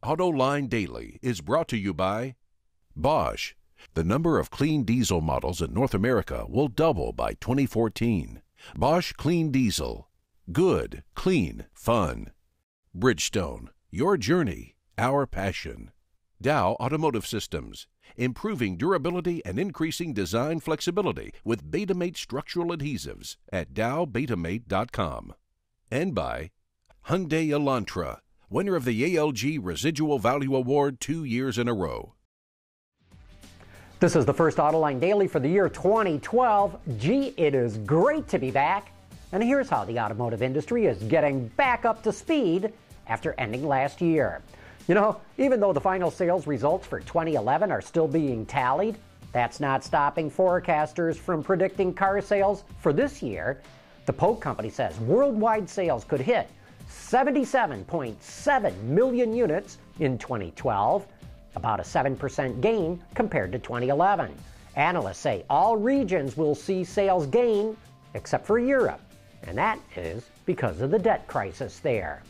Autoline Daily is brought to you by Bosch. The number of clean diesel models in North America will double by 2014. Bosch Clean Diesel. Good, clean, fun. Bridgestone. Your journey, our passion. Dow Automotive Systems. Improving durability and increasing design flexibility with Betamate structural adhesives at dowbetamate.com. And by Hyundai Elantra, winner of the ALG Residual Value Award 2 years in a row. This is the first Autoline Daily for the year 2012. Gee, it is great to be back. And here's how the automotive industry is getting back up to speed after ending last year. You know, even though the final sales results for 2011 are still being tallied, that's not stopping forecasters from predicting car sales for this year. The Polk company says worldwide sales could hit 77.7 million units in 2012, about a 7% gain compared to 2011. Analysts say all regions will see sales gain except for Europe, and that is because of the debt crisis there.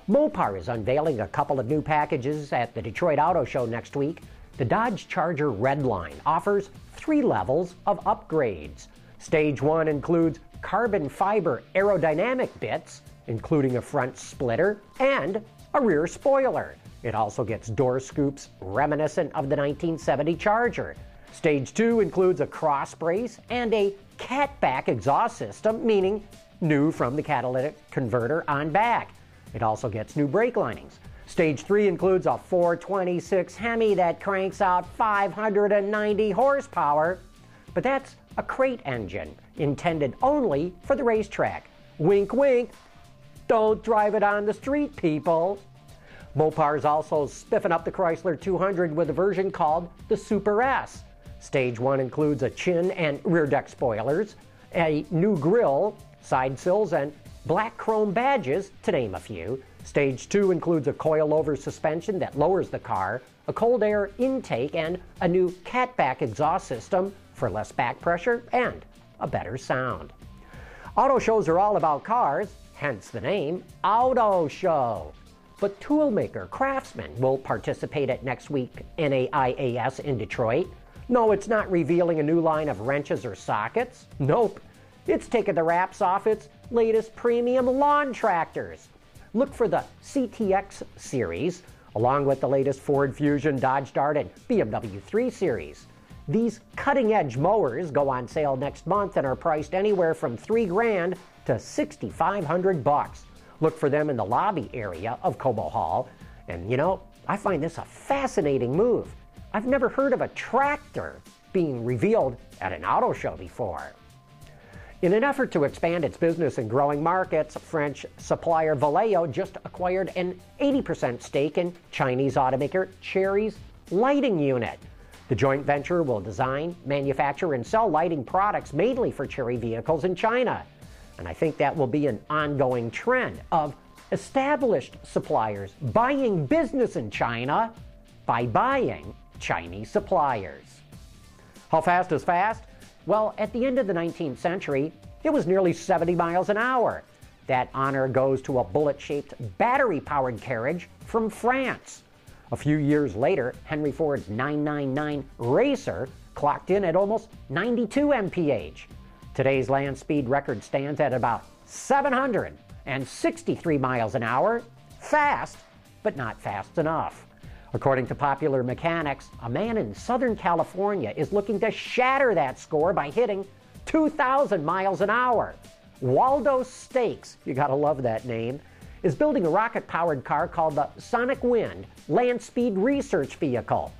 Mopar is unveiling a couple of new packages at the Detroit Auto Show next week. The Dodge Charger REDLINE offers 3 levels of upgrades. Stage 1 includes carbon fiber aerodynamic bits, including a front splitter and a rear spoiler. It also gets door scoops reminiscent of the 1970 Charger. Stage 2 includes a cross brace and a catback exhaust system, meaning new from the catalytic converter on back. It also gets new brake linings. Stage 3 includes a 426 Hemi that cranks out 590 horsepower, but that's a crate engine intended only for the racetrack. Wink, wink. Don't drive it on the street, people. Mopar is also spiffing up the Chrysler 200 with a version called the Super S. Stage 1 includes a chin and rear deck spoilers, a new grille, side sills, and black chrome badges, to name a few. Stage 2 includes a coil-over suspension that lowers the car, a cold air intake, and a new catback exhaust system for less back pressure and a better sound. Auto shows are all about cars, hence the name Auto Show. But toolmaker Craftsman will participate at next week's NAIAS in Detroit. No, it's not revealing a new line of wrenches or sockets. Nope, it's taking the wraps off its latest premium lawn tractors. Look for the CTX series, along with the latest Ford Fusion, Dodge Dart, and BMW 3 Series. These cutting-edge mowers go on sale next month and are priced anywhere from $3,000 to $6,500. Look for them in the lobby area of Cobo Hall. And you know, I find this a fascinating move. I've never heard of a tractor being revealed at an auto show before. In an effort to expand its business in growing markets, French supplier Vallejo just acquired an 80% stake in Chinese automaker Chery's lighting unit. The joint venture will design, manufacture, and sell lighting products mainly for Chery vehicles in China. And I think that will be an ongoing trend of established suppliers buying business in China by buying Chinese suppliers. How fast is fast? Well, at the end of the 19th century, it was nearly 70 miles an hour. That honor goes to a bullet-shaped battery-powered carriage from France. A few years later, Henry Ford's 999 Racer clocked in at almost 92 mph. Today's land speed record stands at about 763 miles an hour. Fast, but not fast enough. According to Popular Mechanics, a man in Southern California is looking to shatter that score by hitting 2,000 miles an hour. Waldo Stakes, you gotta love that name, is building a rocket-powered car called the Sonic Wind Land Speed Research Vehicle.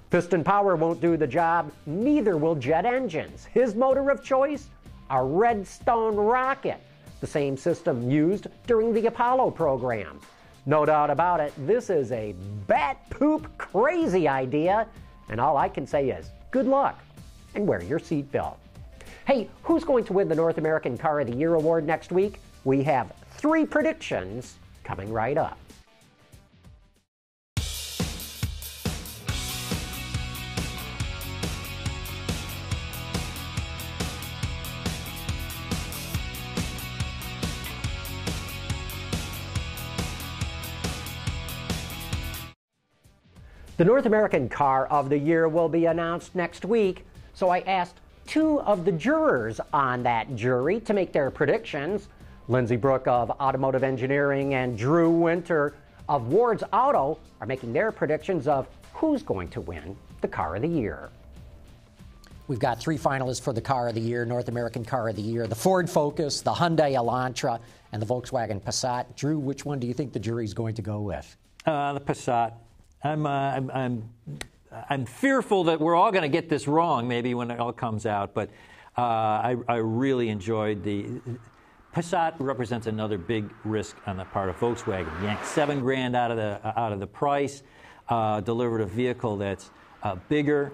Piston power won't do the job, neither will jet engines. His motor of choice? A Redstone rocket, the same system used during the Apollo program. No doubt about it, this is a bat-poop crazy idea, and all I can say is good luck and wear your seatbelt. Hey, who's going to win the North American Car of the Year award next week? We have 3 predictions coming right up. The North American Car of the Year will be announced next week, so I asked 2 of the jurors on that jury to make their predictions. Lindsay Brooke of Automotive Engineering and Drew Winter of Ward's Auto are making their predictions of who's going to win the Car of the Year. We've got 3 finalists for the Car of the Year, North American Car of the Year: the Ford Focus, the Hyundai Elantra, and the Volkswagen Passat. Drew, which one do you think the jury's going to go with? The Passat. I'm fearful that we're all going to get this wrong maybe when it all comes out, but I really enjoyed the Passat. Represents another big risk on the part of Volkswagen. Yanked $7,000 out of the price, delivered a vehicle that's bigger,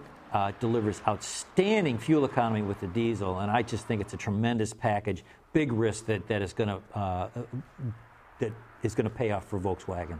delivers outstanding fuel economy with the diesel, and I just think it's a tremendous package. Big risk that is going to pay off for Volkswagen.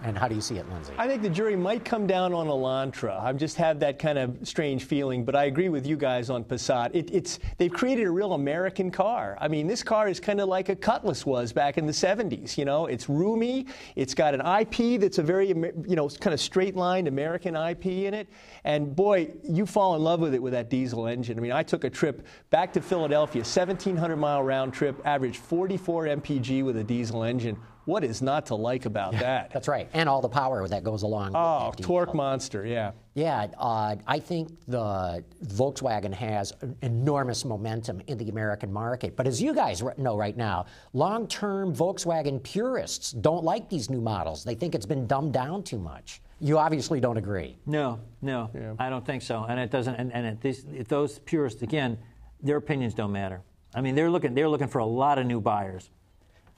And how do you see it, Lindsay? I think the jury might come down on Elantra. I've just had that kind of strange feeling, but I agree with you guys on Passat. They've created a real American car. I mean, this car is kind of like a Cutlass was back in the 70s. You know, it's roomy. It's got an IP that's a very, kind of straight-lined American IP in it. And boy, you fall in love with it with that diesel engine. I mean, I took a trip back to Philadelphia, 1,700-mile round trip, averaged 44 mpg with a diesel engine. What is not to like about that? That's right. And all the power that goes along with that torque monster, yeah. Yeah, I think the Volkswagen has enormous momentum in the American market. But as you guys know right now, long-term Volkswagen purists don't like these new models. They think it's been dumbed down too much. You obviously don't agree. No, yeah. I don't think so. And it doesn't. And those purists, again, their opinions don't matter. I mean, they're looking for a lot of new buyers.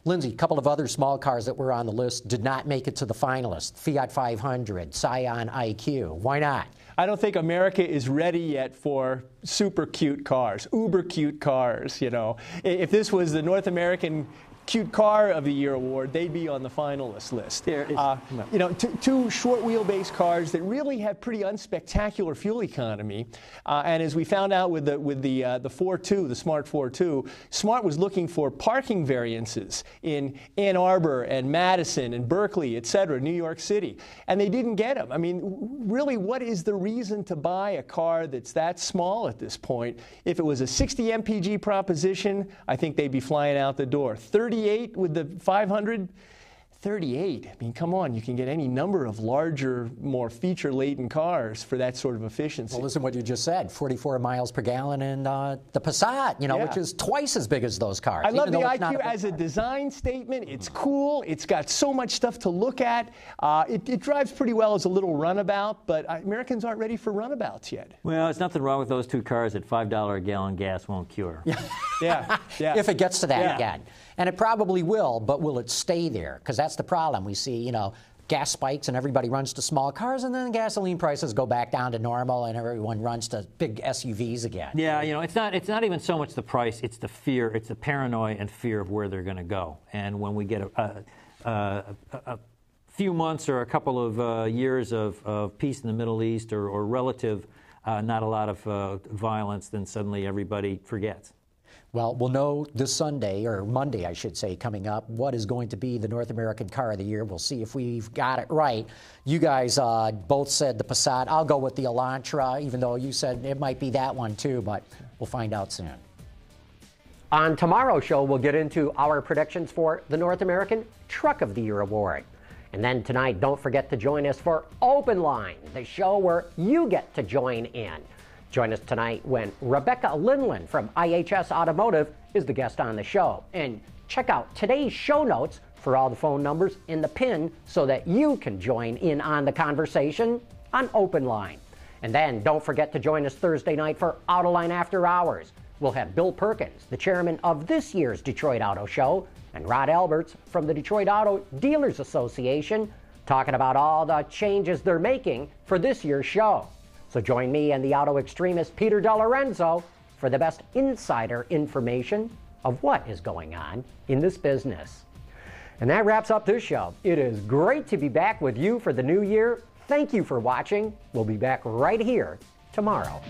Lindsay, a couple of other small cars that were on the list did not make it to the finalists. Fiat 500, Scion IQ. Why not? I don't think America is ready yet for super cute cars, uber cute cars, you know. If this was the North American Cute Car of the Year award, they'd be on the finalist list. Two short wheelbase cars that really have pretty unspectacular fuel economy. And as we found out with the 4.2, the Smart 4.2, Smart was looking for parking variances in Ann Arbor and Madison and Berkeley, et cetera, New York City. And they didn't get them. I mean, really, what is the reason to buy a car that's that small at this point? If it was a 60 mpg proposition, I think they'd be flying out the door. 38 with the 500, 38. I mean, come on, you can get any number of larger, more feature-laden cars for that sort of efficiency. Well, listen to what you just said, 44 miles per gallon in the Passat, which is twice as big as those cars. I love the IQ as a design statement. It's cool. It's got so much stuff to look at. It drives pretty well as a little runabout, but Americans aren't ready for runabouts yet. Well, there's nothing wrong with those 2 cars that $5 a gallon gas won't cure. Yeah. If it gets to that again. And it probably will, but will it stay there? Because that's the problem. We see, gas spikes and everybody runs to small cars, and then gasoline prices go back down to normal and everyone runs to big SUVs again. Yeah, it's not even so much the price, it's the fear, it's the paranoia and fear of where they're going to go. And when we get a few months or a couple of years of peace in the Middle East or relative, not a lot of violence, then suddenly everybody forgets. Well, we'll know this Sunday, or Monday, I should say, coming up, what is going to be the North American Car of the Year. We'll see if we've got it right. You guys both said the Passat. I'll go with the Elantra, even though you said it might be that one too, but we'll find out soon. On tomorrow's show, we'll get into our predictions for the North American Truck of the Year award. And then tonight, don't forget to join us for Open Line, the show where you get to join in. Join us tonight when Rebecca Lindland from IHS Automotive is the guest on the show. And check out today's show notes for all the phone numbers in the pin so that you can join in on the conversation on Open Line. And then don't forget to join us Thursday night for Autoline After Hours. We'll have Bill Perkins, the chairman of this year's Detroit Auto Show, and Rod Alberts from the Detroit Auto Dealers Association talking about all the changes they're making for this year's show. So join me and the auto extremist Peter DeLorenzo for the best insider information of what is going on in this business. And that wraps up this show. It is great to be back with you for the new year. Thank you for watching. We'll be back right here tomorrow.